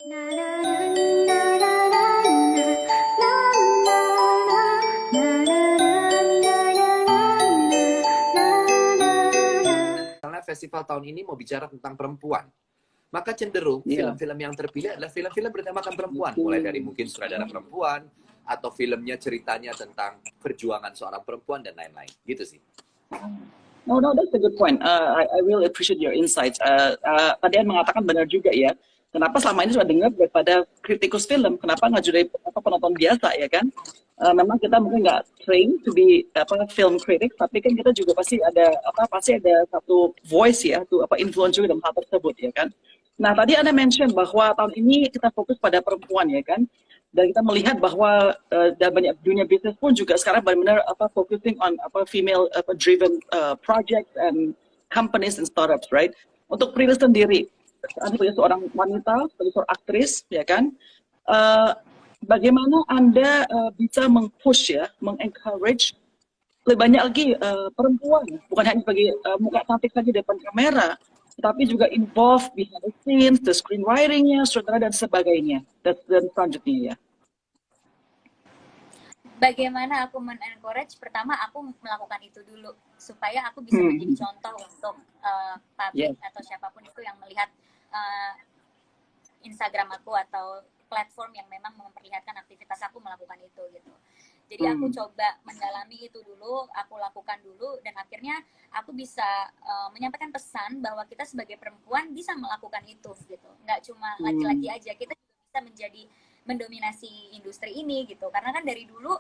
Karena festival tahun ini mau bicara tentang perempuan, maka cenderung film-film yang terpilih adalah film-film bertemakan perempuan, mulai dari mungkin sutradara perempuan atau filmnya ceritanya tentang perjuangan seorang perempuan dan lain-lain, gitu sih. No, that's a good point. I really appreciate your insights. Tadi An mengatakan benar juga ya. Kenapa selama ini sudah dengar daripada kritikus film? Kenapa nggak jadi penonton biasa ya kan? Memang kita mungkin nggak train to be film critic, tapi kan kita juga pasti ada satu voice ya, tuh influence juga dalam hal tersebut ya kan. Nah tadi Anda mention bahwa tahun ini kita fokus pada perempuan ya kan. Dan kita melihat bahwa dan banyak dunia bisnis pun juga sekarang benar-benar focusing on female driven projects and companies and startups, right? Untuk Prilly sendiri, Anda sebagai seorang wanita, sebagai seorang aktris, ya kan? Bagaimana Anda bisa meng-push ya, meng-encourage lebih banyak lagi perempuan, bukan hanya sebagai muka cantik saja di depan kamera, tapi juga involved behind the scenes, the screenwriting-nya, sutradara dan sebagainya, dan selanjutnya ya. Bagaimana aku men-encourage? Pertama, aku melakukan itu dulu supaya aku bisa menjadi contoh untuk publik atau siapapun itu yang melihat Instagram aku atau platform yang memang memperlihatkan aktivitas aku melakukan itu gitu. Jadi aku coba mendalami itu dulu, aku lakukan dulu, dan akhirnya aku bisa menyampaikan pesan bahwa kita sebagai perempuan bisa melakukan itu gitu. Nggak cuma laki-laki aja, kita juga bisa mendominasi industri ini gitu. Karena kan dari dulu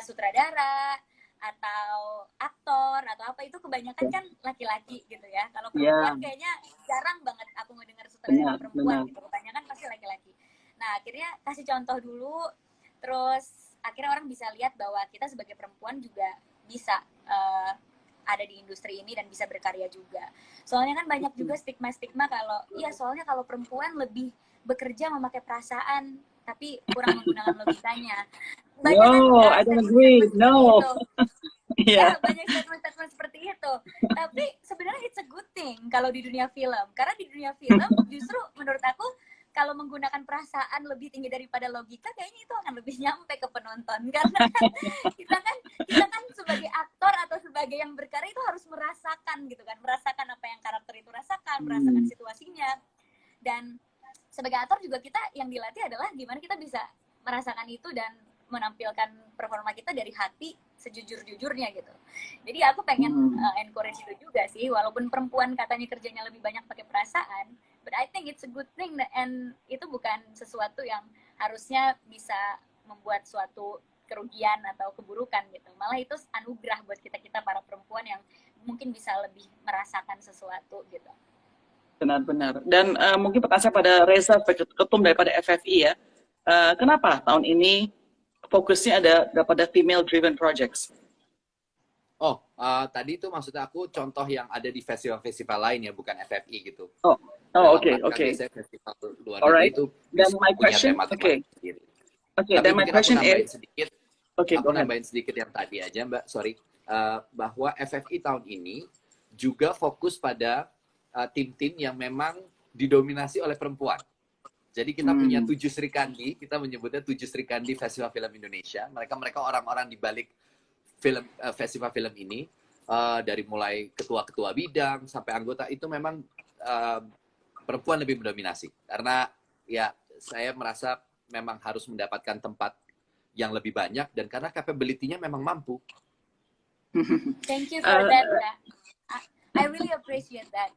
sutradara atau aktor atau apa itu kebanyakan kan laki-laki gitu ya. Kalau perempuan kayaknya jarang banget aku ngedengar sutradara perempuan gitu. Kebanyakan pasti laki-laki. Nah, akhirnya kasih contoh dulu, terus akhirnya orang bisa lihat bahwa kita sebagai perempuan juga bisa ada di industri ini dan bisa berkarya juga. Soalnya kan banyak juga stigma-stigma soalnya kalau perempuan lebih bekerja memakai perasaan, tapi kurang menggunakan logikanya. I don't agree. No. Ya, banyak statement-statement seperti itu. Tapi sebenarnya it's a good thing kalau di dunia film. Karena di dunia film justru menurut aku kalau menggunakan perasaan lebih tinggi daripada logika, kayaknya itu akan lebih nyampe ke penonton. Karena kita kan sebagai aktor atau sebagai yang berkarya itu harus merasakan gitu kan, merasakan apa yang karakter itu rasakan, merasakan situasinya. Dan sebagai aktor juga kita yang dilatih adalah gimana kita bisa merasakan itu dan menampilkan performa kita dari hati sejujur-jujurnya gitu. Jadi aku pengen encourage itu juga sih, walaupun perempuan katanya kerjanya lebih banyak pakai perasaan, but I think it's a good thing, and itu bukan sesuatu yang harusnya bisa membuat suatu kerugian atau keburukan gitu. Malah itu anugerah buat kita para perempuan yang mungkin bisa lebih merasakan sesuatu gitu. Benar-benar. Dan mungkin pertanyaan saya pada Reza, ketum daripada FFI ya. Kenapa tahun ini fokusnya ada pada female driven projects? Tadi itu maksud aku contoh yang ada di festival-festival lain ya, bukan FFI gitu. Oke. Festival luar negeri itu dan my punya question, tema sendiri. Dan my question is, aku nambahin sedikit yang tadi aja Mbak, sorry, bahwa FFI tahun ini juga fokus pada tim-tim yang memang didominasi oleh perempuan. Jadi kita punya 7 Sri Kandi, kita menyebutnya 7 Sri Kandi Festival Film Indonesia. Mereka orang-orang di balik festival film ini, dari mulai ketua-ketua bidang sampai anggota, itu memang perempuan lebih mendominasi. Karena ya saya merasa memang harus mendapatkan tempat yang lebih banyak, dan karena capability-nya memang mampu. Thank you for that. I really appreciate that.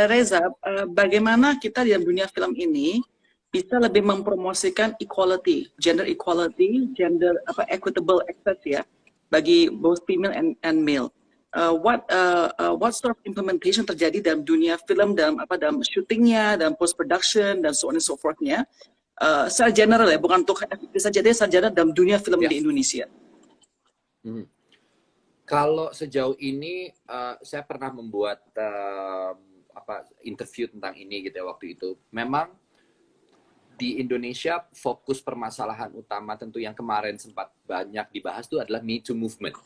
Reza, bagaimana kita di dunia film ini bisa lebih mempromosikan equality, gender equitable access ya, bagi both female and male. What sort of implementation terjadi dalam dunia film, dalam syutingnya, dalam post production dan so on and so forth-nya, secara general ya, bukan untuk bisa jadi saja dalam dunia film di Indonesia. Kalau sejauh ini saya pernah membuat interview tentang ini gitu ya waktu itu. Memang di Indonesia fokus permasalahan utama tentu yang kemarin sempat banyak dibahas itu adalah Me Too movement.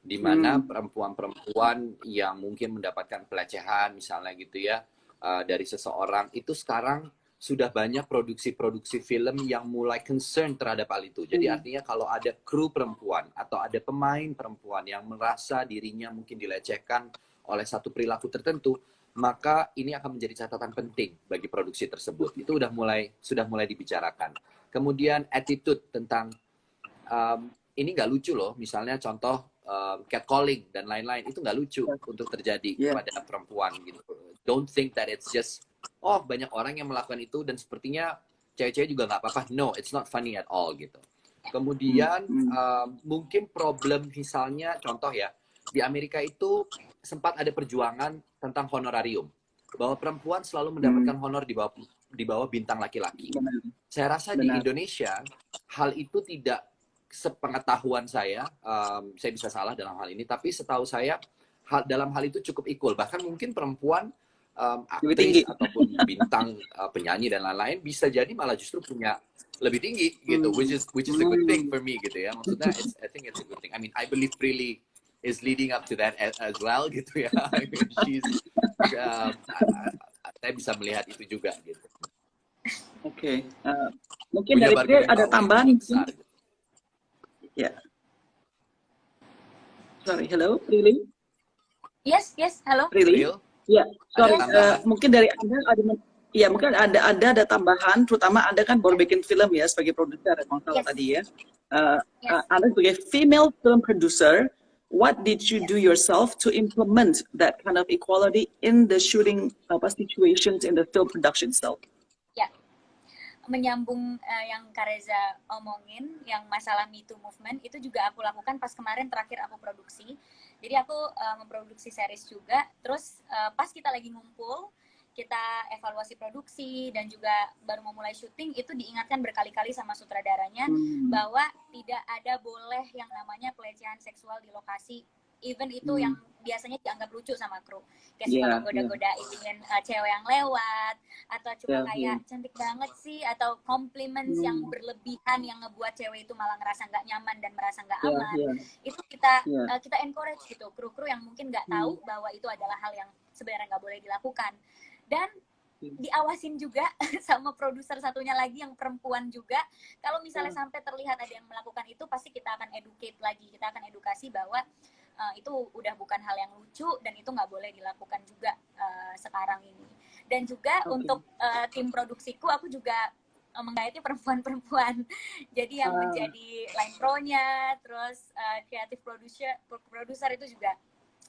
Di mana perempuan-perempuan yang mungkin mendapatkan pelecehan misalnya gitu ya, dari seseorang, itu sekarang sudah banyak produksi-produksi film yang mulai concern terhadap hal itu. Jadi artinya kalau ada kru perempuan atau ada pemain perempuan yang merasa dirinya mungkin dilecehkan oleh satu perilaku tertentu, maka ini akan menjadi catatan penting bagi produksi tersebut. Itu sudah mulai dibicarakan. Kemudian attitude tentang ini nggak lucu loh, misalnya contoh catcalling dan lain-lain, itu nggak lucu untuk terjadi pada perempuan gitu. Don't think that it's just banyak orang yang melakukan itu dan sepertinya cewek-cewek juga nggak apa-apa. No, it's not funny at all gitu. Kemudian mungkin problem misalnya contoh ya, di Amerika itu sempat ada perjuangan tentang honorarium, bahwa perempuan selalu mendapatkan honor di bawah bintang laki-laki. Saya rasa di Indonesia hal itu tidak, sepengetahuan saya bisa salah dalam hal ini, tapi setahu saya dalam hal itu cukup equal. Bahkan mungkin perempuan aktris ataupun bintang penyanyi dan lain-lain bisa jadi malah justru punya lebih tinggi gitu, which is a good thing for me gitu ya. Maksudnya I think it's a good thing. I mean, I believe Prilly is leading up to that as well gitu ya. I mean, saya bisa melihat itu juga gitu. Oke. Mungkin dari Prilly ada tambahan besar, gitu. Ya. Sorry, hello Prilly. Yes, halo. Prilly. Ya, sorry. Mungkin dari Anda ada tambahan, terutama Anda kan baru bikin film ya sebagai produser, tadi ya. Anda sebagai female film producer, what did you do yourself to implement that kind of equality in the shooting situations in the film production itself? Ya, menyambung yang Kak Reza omongin, yang masalah Me Too movement, itu juga aku lakukan pas kemarin terakhir aku produksi. Jadi aku memproduksi series juga, terus pas kita lagi ngumpul, kita evaluasi produksi dan juga baru memulai syuting, itu diingatkan berkali-kali sama sutradaranya bahwa tidak ada boleh yang namanya pelecehan seksual di lokasi, even itu yang biasanya dianggap lucu sama kru, kayak suka goda-godain cewek yang lewat, atau cuma kayak cantik banget sih, atau compliments yang berlebihan yang ngebuat cewek itu malah ngerasa nggak nyaman dan merasa nggak aman. Itu kita encourage gitu, kru-kru yang mungkin nggak tahu bahwa itu adalah hal yang sebenarnya nggak boleh dilakukan. Dan diawasin juga sama produser satunya lagi yang perempuan juga. Kalau misalnya sampai terlihat ada yang melakukan itu, pasti kita akan educate lagi, kita akan edukasi bahwa itu udah bukan hal yang lucu dan itu nggak boleh dilakukan juga sekarang ini. Dan juga untuk tim produksiku, aku juga menggayati perempuan-perempuan. Jadi yang menjadi line pro-nya, terus creative producer itu juga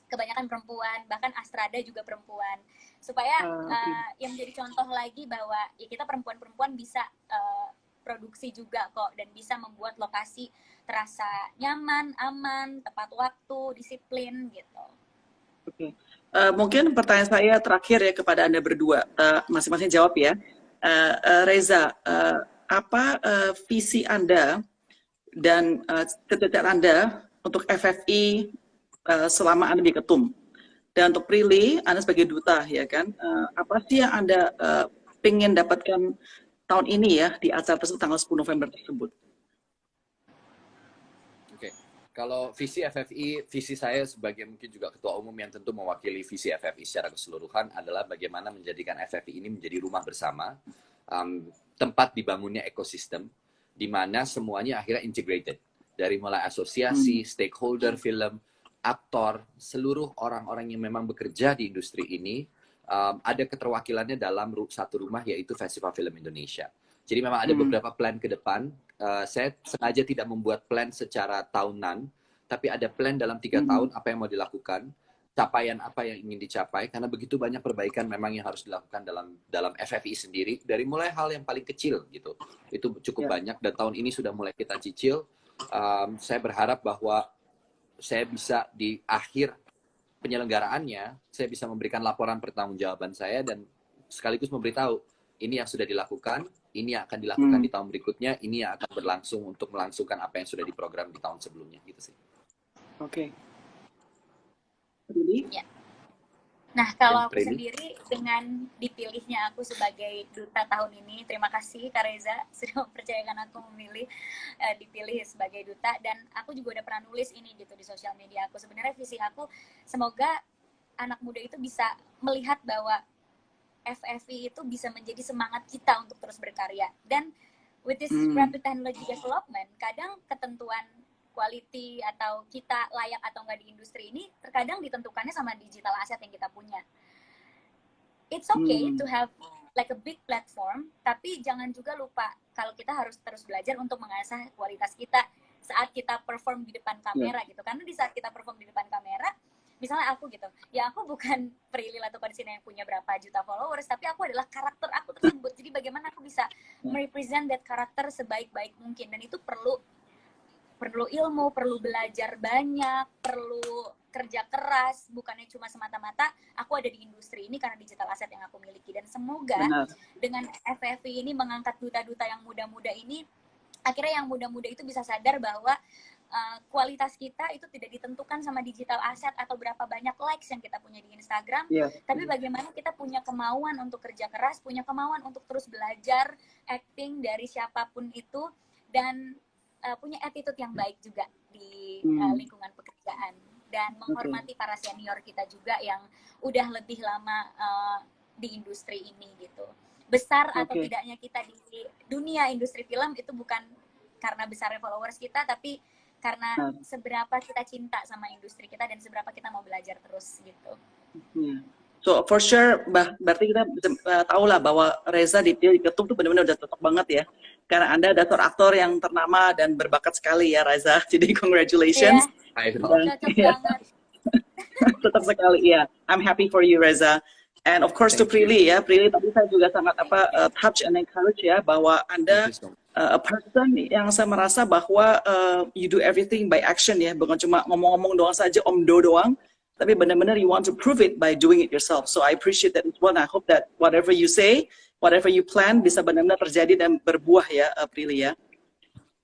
kebanyakan perempuan, bahkan Astrada juga perempuan. Supaya yang menjadi contoh lagi bahwa ya kita perempuan-perempuan bisa produksi juga kok, dan bisa membuat lokasi terasa nyaman, aman, tepat waktu, disiplin gitu. Oke. Mungkin pertanyaan saya terakhir ya kepada Anda berdua, masing-masing jawab ya. Reza, apa visi Anda dan cita-cita Anda untuk FFI selama Anda menjadi ketum? Dan untuk Prilly, Anda sebagai duta ya kan, apa sih yang Anda pengen dapatkan tahun ini ya di acara tersebut tanggal 10 November tersebut? Oke. Kalau visi FFI, visi saya sebagai mungkin juga ketua umum yang tentu mewakili visi FFI secara keseluruhan adalah bagaimana menjadikan FFI ini menjadi rumah bersama, tempat dibangunnya ekosistem, di mana semuanya akhirnya integrated. Dari mulai asosiasi, stakeholder film, aktor, seluruh orang-orang yang memang bekerja di industri ini, ada keterwakilannya dalam satu rumah, yaitu Festival Film Indonesia. Jadi memang ada beberapa plan ke depan. Saya sengaja tidak membuat plan secara tahunan, tapi ada plan dalam 3 tahun apa yang mau dilakukan, capaian apa yang ingin dicapai, karena begitu banyak perbaikan memang yang harus dilakukan dalam FFI sendiri, dari mulai hal yang paling kecil gitu. Itu cukup banyak, dan tahun ini sudah mulai kita cicil. Saya berharap bahwa saya bisa di akhir penyelenggaraannya, saya bisa memberikan laporan pertanggungjawaban saya dan sekaligus memberitahu ini yang sudah dilakukan, ini yang akan dilakukan di tahun berikutnya, ini yang akan berlangsung untuk melangsungkan apa yang sudah diprogram di tahun sebelumnya, gitu sih. Oke. Ya. Nah, kalau aku sendiri dengan dipilihnya aku sebagai duta tahun ini, terima kasih Kak Reza sudah mempercayakan aku dipilih sebagai duta, dan aku juga udah pernah nulis ini gitu di sosial media aku. Sebenarnya visi aku, semoga anak muda itu bisa melihat bahwa FFI itu bisa menjadi semangat kita untuk terus berkarya. Dan with this rapid technology development, kadang ketentuan quality atau kita layak atau enggak di industri ini terkadang ditentukannya sama digital asset yang kita punya. It's okay to have like a big platform, tapi jangan juga lupa kalau kita harus terus belajar untuk mengasah kualitas kita saat kita perform di depan kamera gitu. Karena di saat kita perform di depan kamera, misalnya aku gitu, ya aku bukan Prilly Latuconsina yang punya berapa juta followers, tapi aku adalah karakter aku tersebut. Jadi bagaimana aku bisa merepresent that karakter sebaik-baik mungkin, dan itu perlu ilmu, perlu belajar banyak, perlu kerja keras, bukannya cuma semata-mata aku ada di industri ini karena digital asset yang aku miliki. Dan semoga dengan FFI ini mengangkat duta-duta yang muda-muda ini, akhirnya yang muda-muda itu bisa sadar bahwa kualitas kita itu tidak ditentukan sama digital asset atau berapa banyak likes yang kita punya di Instagram, tapi bagaimana kita punya kemauan untuk kerja keras, punya kemauan untuk terus belajar acting dari siapapun itu, dan punya attitude yang baik juga di lingkungan pekerjaan, dan menghormati para senior kita juga yang udah lebih lama di industri ini gitu. Besar atau tidaknya kita di dunia industri film itu bukan karena besarnya followers kita, tapi karena seberapa kita cinta sama industri kita dan seberapa kita mau belajar terus gitu. So for sure, berarti kita tahu lah bahwa Reza di Ketum tuh benar-benar udah cocok banget ya. Karena Anda dasar aktor yang ternama dan berbakat sekali ya Reza. Jadi congratulations. Cocok banget. Tetap sekali ya. I'm happy for you Reza. And of course to Prilly ya. Prilly tadi saya juga sangat touch and encourage ya bahwa Anda a person yang saya merasa bahwa you do everything by action ya. Bukan cuma ngomong-ngomong doang saja, omdo doang. Tapi benar-benar you want to prove it by doing it yourself. So I appreciate that as well. I hope that whatever you say, whatever you plan bisa benar-benar terjadi dan berbuah ya, Prilly ya.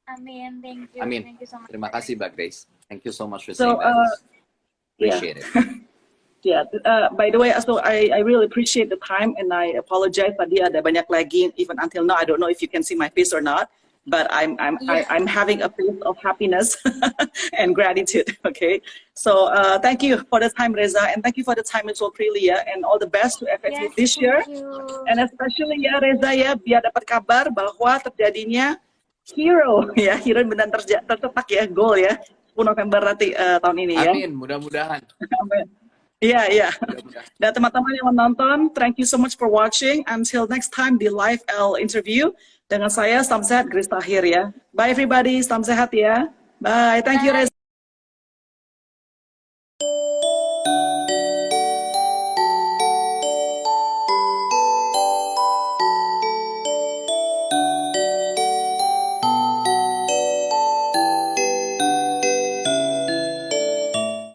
Amin, thank you. Amin. Thank you so much. Terima kasih Mbak Grace. Thank you so much for saying that. Appreciate it. Yeah. By the way, so I really appreciate the time and I apologize tadi ada banyak lagi. Even until now, I don't know if you can see my face or not. But I'm having a face of happiness and gratitude. Okay, so thank you for the time, Reza, and thank you for the time as well, Prilly, and all the best to FFI this year, and especially ya Reza ya, biar dapat kabar bahwa terjadinya Hero ya, Hero benar tercetak ya, goal ya, 10 November nanti tahun ini ya. Amin, mudah-mudahan. Iya, iya. Dan teman-teman yang menonton, thank you so much for watching. Until next time di Live L interview. Dengan saya, salam sehat, Grace Tahir ya. Bye everybody, salam sehat ya. Bye, thank you Reza.